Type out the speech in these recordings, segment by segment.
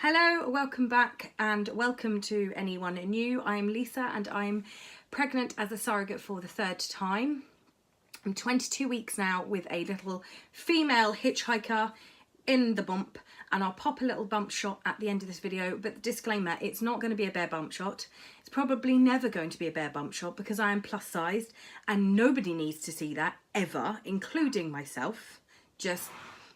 Hello, welcome back and welcome to anyone new. I'm Lisa and I'm pregnant as a surrogate for the third time. I'm 22 weeks now with a little female hitchhiker in the bump, and I'll pop a little bump shot at the end of this video, but disclaimer, it's not going to be a bare bump shot. It's probably never going to be a bare bump shot because I am plus sized and nobody needs to see that ever, including myself. Just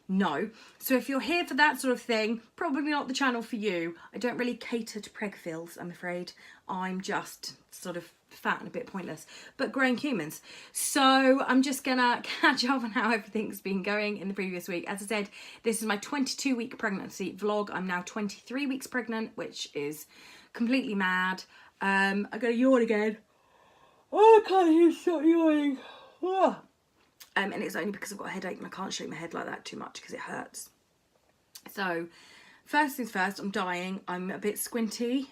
no. So if you're here for that sort of thing, probably not the channel for you. I don't really cater to preggphils, I'm afraid. I'm just sort of fat and a bit pointless, but growing humans. So I'm just gonna catch up on how everything's been going in the previous week. As I said, this is my 22-week pregnancy vlog. I'm now 23 weeks pregnant, which is completely mad. I gotta yawn again. Oh, I can't hear stop yawning. Oh. And it's only because I've got a headache and I can't shake my head like that too much because it hurts. So first things first, I'm dying. I'm a bit squinty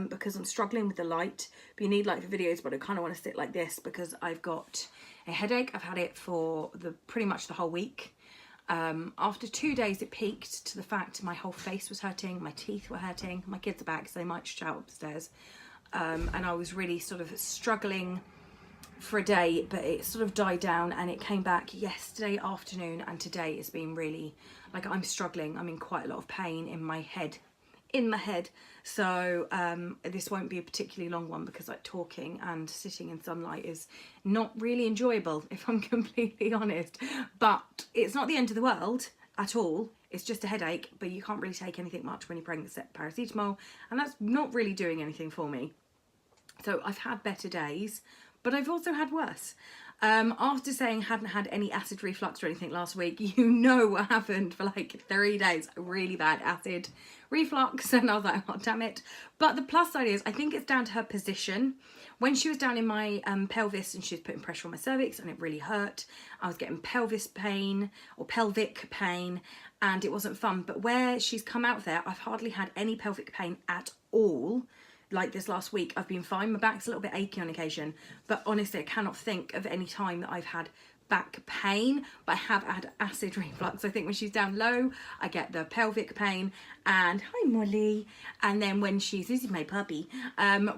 because I'm struggling with the light. But you need light for videos, but I kind of want to sit like this because I've got a headache. I've had it for pretty much the whole week. After 2 days, it peaked to the fact my whole face was hurting, my teeth were hurting. My kids are back, so they might shout upstairs. And I was really sort of struggling for a day, but it sort of died down and it came back yesterday afternoon, and today it's been really like I'm struggling. I'm in quite a lot of pain in my head, so this won't be a particularly long one because like talking and sitting in sunlight is not really enjoyable, if I'm completely honest. But it's not the end of the world at all. It's just a headache, but you can't really take anything much when you're pregnant except paracetamol, and that's not really doing anything for me. So I've had better days, but I've also had worse. After saying hadn't had any acid reflux or anything last week, you know what happened for like 3 days. Really bad acid reflux, and I was like, oh damn it. But the plus side is I think it's down to her position. When she was down in my pelvis and she was putting pressure on my cervix and it really hurt, I was getting pelvis pain or pelvic pain, and it wasn't fun. But where she's come out there, I've hardly had any pelvic pain at all. Like this last week, I've been fine. My back's a little bit achy on occasion, but honestly, I cannot think of any time that I've had back pain, but I have had acid reflux. I think when she's down low, I get the pelvic pain, and hi Molly. And then when this is my puppy,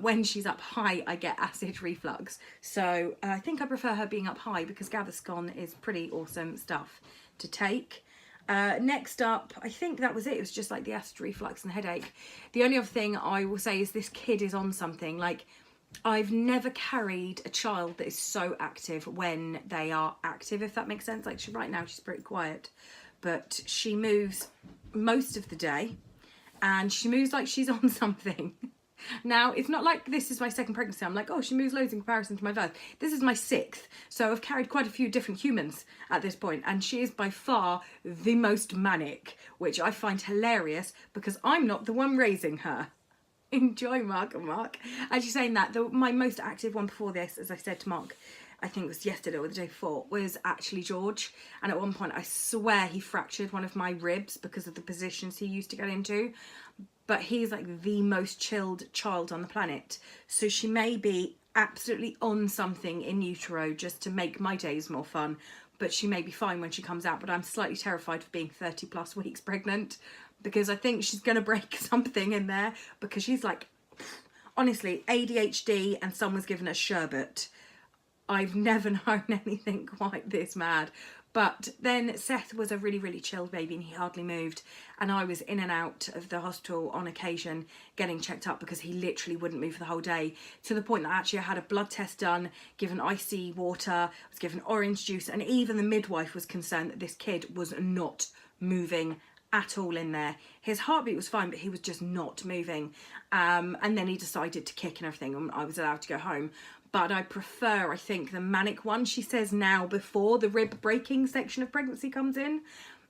when she's up high, I get acid reflux. So I think I prefer her being up high because Gaviscon is pretty awesome stuff to take. Next up, I think that was it. It was just like the acid reflux and the headache. The only other thing I will say is this kid is on something. Like, I've never carried a child that is so active when they are active, if that makes sense. Like, right now she's pretty quiet, but she moves most of the day and she moves like she's on something. Now, it's not like this is my second pregnancy. I'm like, oh, she moves loads in comparison to my first. This is my 6th. So I've carried quite a few different humans at this point. And she is by far the most manic, which I find hilarious because I'm not the one raising her. Enjoy, Mark and Mark. As you're saying that, my most active one before this, as I said to Mark, I think it was yesterday or the day before, was actually George. And at one point, I swear he fractured one of my ribs because of the positions he used to get into. But he's like the most chilled child on the planet. So she may be absolutely on something in utero just to make my days more fun. But she may be fine when she comes out. But I'm slightly terrified for being 30 plus weeks pregnant because I think she's going to break something in there because she's like, honestly, ADHD and someone's given her sherbet. I've never known anything quite this mad. But then Seth was a really, really chilled baby and he hardly moved. And I was in and out of the hospital on occasion getting checked up because he literally wouldn't move for the whole day. To the point that actually I had a blood test done, given icy water, was given orange juice. And even the midwife was concerned that this kid was not moving at all in there. His heartbeat was fine, but he was just not moving. And then he decided to kick and everything, and I was allowed to go home. But I prefer, I think, the manic one, she says now, before the rib breaking section of pregnancy comes in.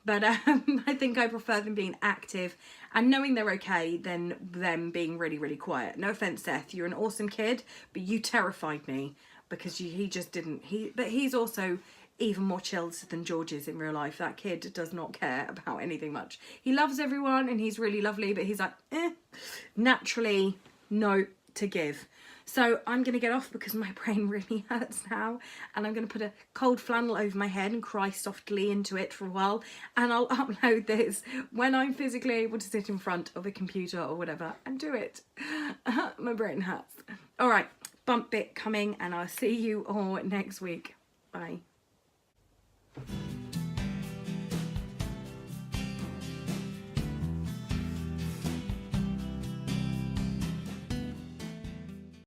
But I think I prefer them being active and knowing they're okay than them being really, really quiet. No offense, Seth, you're an awesome kid, but you terrified me because he just didn't. But he's also even more chilled than George is in real life. That kid does not care about anything much. He loves everyone and he's really lovely, but he's like, naturally, no to give. So I'm going to get off because my brain really hurts now, and I'm going to put a cold flannel over my head and cry softly into it for a while, and I'll upload this when I'm physically able to sit in front of a computer or whatever and do it. My brain hurts. All right, bump bit coming, and I'll see you all next week. Bye.